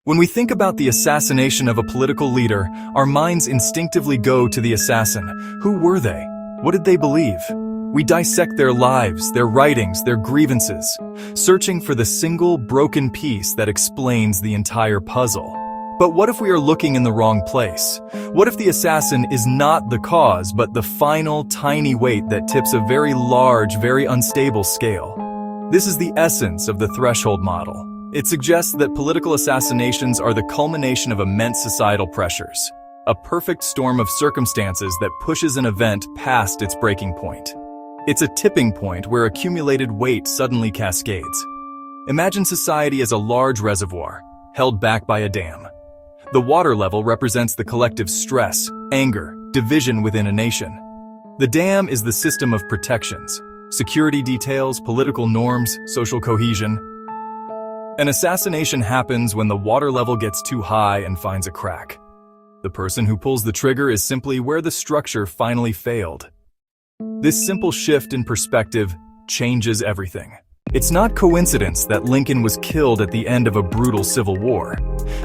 When we think about the assassination of a political leader, our minds instinctively go to the assassin. Who were they? What did they believe? We dissect their lives, their writings, their grievances, searching for the single broken piece that explains the entire puzzle. But what if we are looking in the wrong place? What if the assassin is not the cause, but the final tiny weight that tips a very large, very unstable scale? This is the essence of the threshold model. It suggests that political assassinations are the culmination of immense societal pressures, a perfect storm of circumstances that pushes an event past its breaking point. It's a tipping point where accumulated weight suddenly cascades. Imagine society as a large reservoir, held back by a dam. The water level represents the collective stress, anger, division within a nation. The dam is the system of protections, security details, political norms, social cohesion. An assassination happens when the water level gets too high and finds a crack. The person who pulls the trigger is simply where the structure finally failed. This simple shift in perspective changes everything. It's not coincidence that Lincoln was killed at the end of a brutal civil war.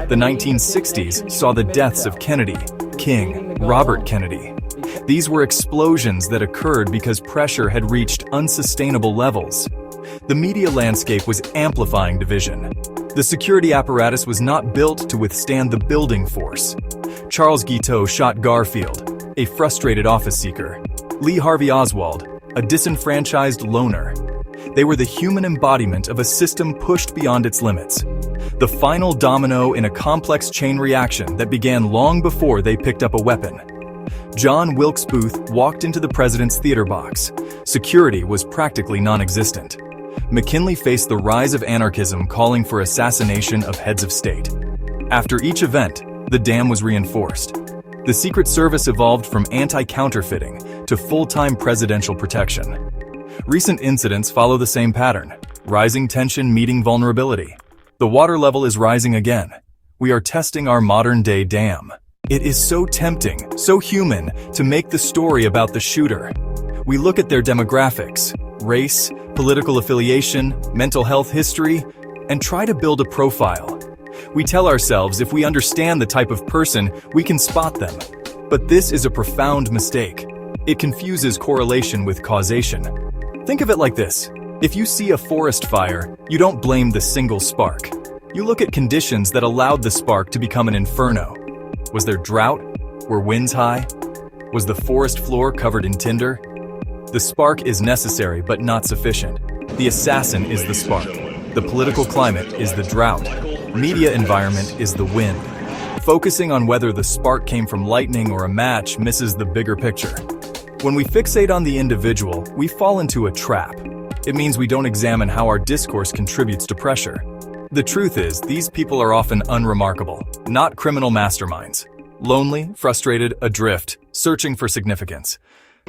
The 1960s saw the deaths of Kennedy, King, Robert Kennedy. These were explosions that occurred because pressure had reached unsustainable levels. The media landscape was amplifying division. The security apparatus was not built to withstand the building force. Charles Guiteau shot Garfield, a frustrated office seeker. Lee Harvey Oswald, a disenfranchised loner. They were the human embodiment of a system pushed beyond its limits. The final domino in a complex chain reaction that began long before they picked up a weapon. John Wilkes Booth walked into the president's theater box. Security was practically non-existent. McKinley faced the rise of anarchism calling for assassination of heads of state. After each event, the dam was reinforced. The Secret Service evolved from anti-counterfeiting to full-time presidential protection. Recent incidents follow the same pattern, rising tension meeting vulnerability. The water level is rising again. We are testing our modern-day dam. It is so tempting, so human, to make the story about the shooter. We look at their demographics, race, political affiliation, mental health history, and try to build a profile. We tell ourselves if we understand the type of person, we can spot them. But this is a profound mistake. It confuses correlation with causation. Think of it like this. If you see a forest fire, you don't blame the single spark. You look at conditions that allowed the spark to become an inferno. Was there drought? Were winds high? Was the forest floor covered in tinder? The spark is necessary but not sufficient. The assassin is the spark. The political climate is the drought. Media environment is the wind. Focusing on whether the spark came from lightning or a match misses the bigger picture. When we fixate on the individual, we fall into a trap. It means we don't examine how our discourse contributes to pressure. The truth is, these people are often unremarkable, not criminal masterminds. Lonely, frustrated, adrift, searching for significance.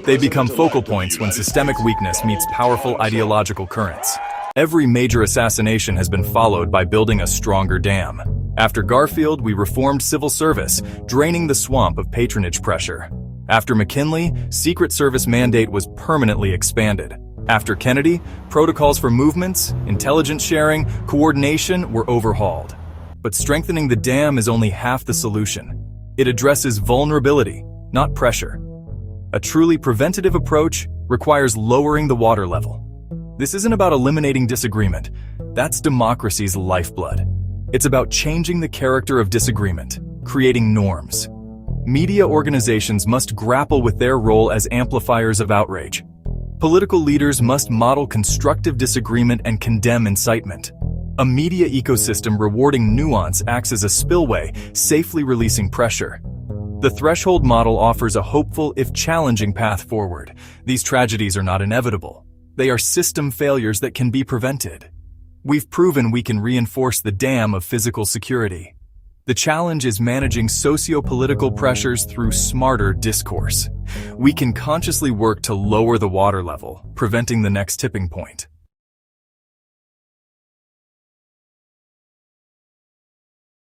They become focal points when systemic weakness meets powerful ideological currents. Every major assassination has been followed by building a stronger dam. After Garfield, we reformed civil service, draining the swamp of patronage pressure. After McKinley, Secret Service mandate was permanently expanded. After Kennedy, protocols for movements, intelligence sharing, coordination were overhauled. But strengthening the dam is only half the solution. It addresses vulnerability, not pressure. A truly preventative approach requires lowering the water level. This isn't about eliminating disagreement. That's democracy's lifeblood. It's about changing the character of disagreement, creating norms. Media organizations must grapple with their role as amplifiers of outrage. Political leaders must model constructive disagreement and condemn incitement. A media ecosystem rewarding nuance acts as a spillway, safely releasing pressure. The threshold model offers a hopeful, if challenging, path forward. These tragedies are not inevitable. They are system failures that can be prevented. We've proven we can reinforce the dam of physical security. The challenge is managing socio-political pressures through smarter discourse. We can consciously work to lower the water level, preventing the next tipping point.